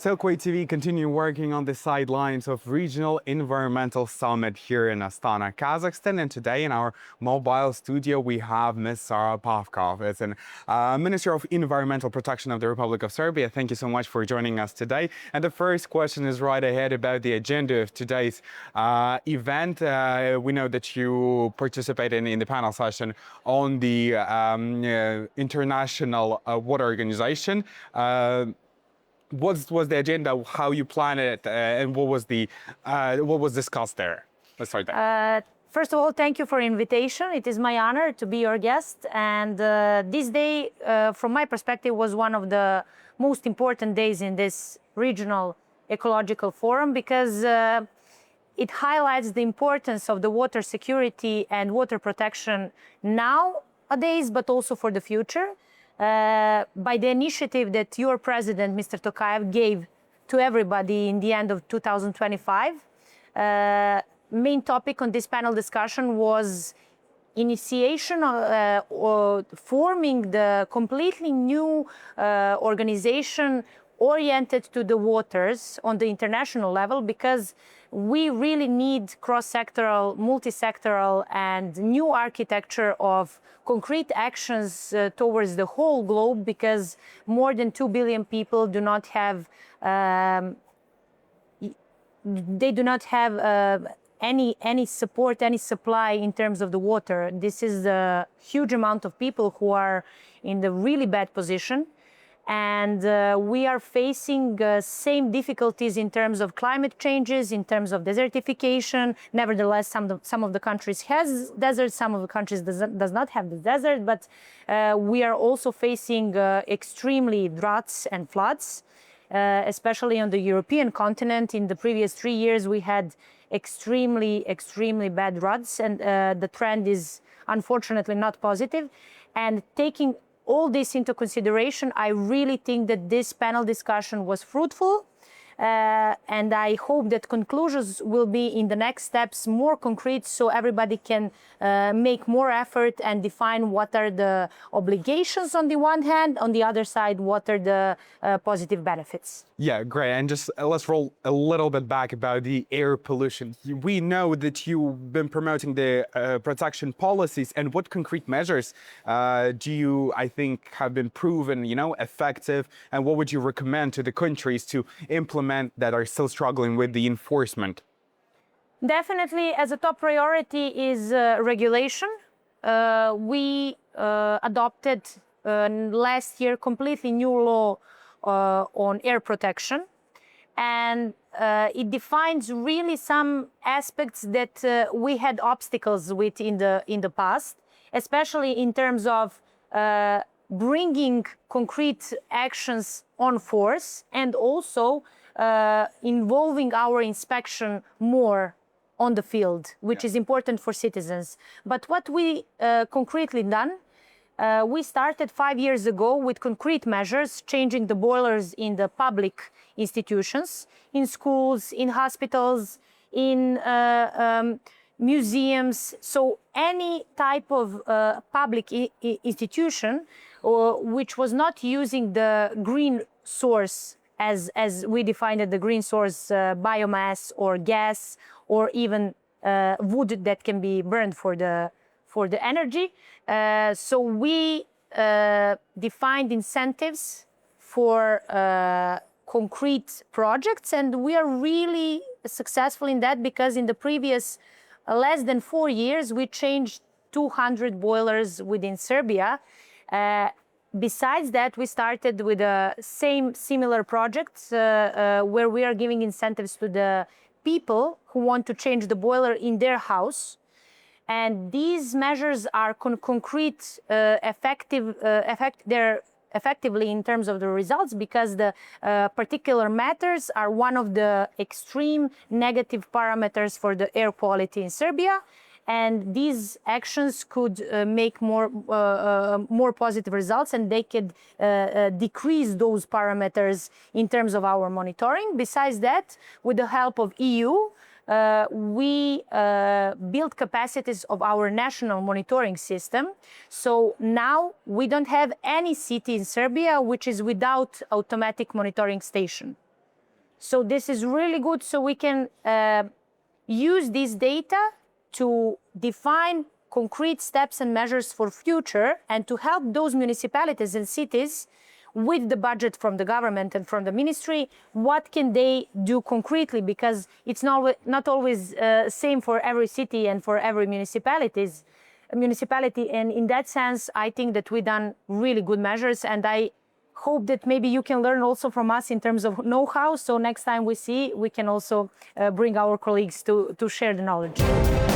Silkway TV continue working on the sidelines of Regional Environmental Summit here in Astana, Kazakhstan. And today in our mobile studio, we have Ms. Sara Pavkov. It's an Minister of Environmental Protection of the Republic of Serbia. Thank you so much for joining us today. And the first question is right ahead about the agenda of today's event. We know that you participated in the panel session on the International Water Organization. What was the agenda, how you plan it, and what was discussed there? Let's start there. First of all, thank you for invitation. It is my honor to be your guest. And this day, from my perspective, was one of the most important days in this regional ecological forum because it highlights the importance of the water security and water protection nowadays, but also for the future. By the initiative that your president, Mr. Tokayev, gave to everybody in the end of 2025. Main topic on this panel discussion was initiation or forming the completely new organization oriented to the waters on the international level, because we really need cross-sectoral, multi-sectoral and new architecture of concrete actions towards the whole globe, because more than 2 billion people do not have any support, any supply in terms of the water. This is a huge amount of people who are in the really bad position. And we are facing same difficulties in terms of climate changes, in terms of desertification. Nevertheless, some of the countries has deserts, some of the countries does not have the desert, but we are also facing extremely droughts and floods, especially on the European continent. In the previous 3 years, we had extremely bad droughts, and the trend is unfortunately not positive. And taking all this into consideration, I really think that this panel discussion was fruitful, and I hope that conclusions will be in the next steps more concrete, so everybody can make more effort and define what are the obligations on the one hand, on the other side, what are the positive benefits. Yeah, great. And just let's roll a little bit back about the air pollution. We know that you've been promoting the protection policies, and what concrete measures do you, I think, have been proven, effective, and what would you recommend to the countries to implement that are still struggling with the enforcement? Definitely, as a top priority is regulation. We adopted last year completely new law on air protection, and it defines really some aspects that we had obstacles with in the past, especially in terms of bringing concrete actions on force, and also involving our inspection more on the field, which is important for citizens. But what we concretely done, we started 5 years ago with concrete measures, changing the boilers in the public institutions, in schools, in hospitals, in museums. So any type of public institution which was not using the green source as we defined it, the green source, biomass or gas, or even wood that can be burned for the energy. So we defined incentives for concrete projects, and we are really successful in that, because in the previous less than 4 years, we changed 200 boilers within Serbia. Besides that, we started with similar projects where we are giving incentives to the people who want to change the boiler in their house. And these measures are concrete, effectively in terms of the results, because the particular matters are one of the extreme negative parameters for the air quality in Serbia. And these actions could make more positive results, and they could decrease those parameters in terms of our monitoring. Besides that, with the help of EU, we built capacities of our national monitoring system. So now we don't have any city in Serbia which is without automatic monitoring station. So this is really good, so we can use this data to define concrete steps and measures for future and to help those municipalities and cities with the budget from the government and from the ministry, what can they do concretely? Because it's not always same for every city and for every municipality. And in that sense, I think that we've done really good measures, and I hope that maybe you can learn also from us in terms of know-how. So next time we see, we can also bring our colleagues to share the knowledge.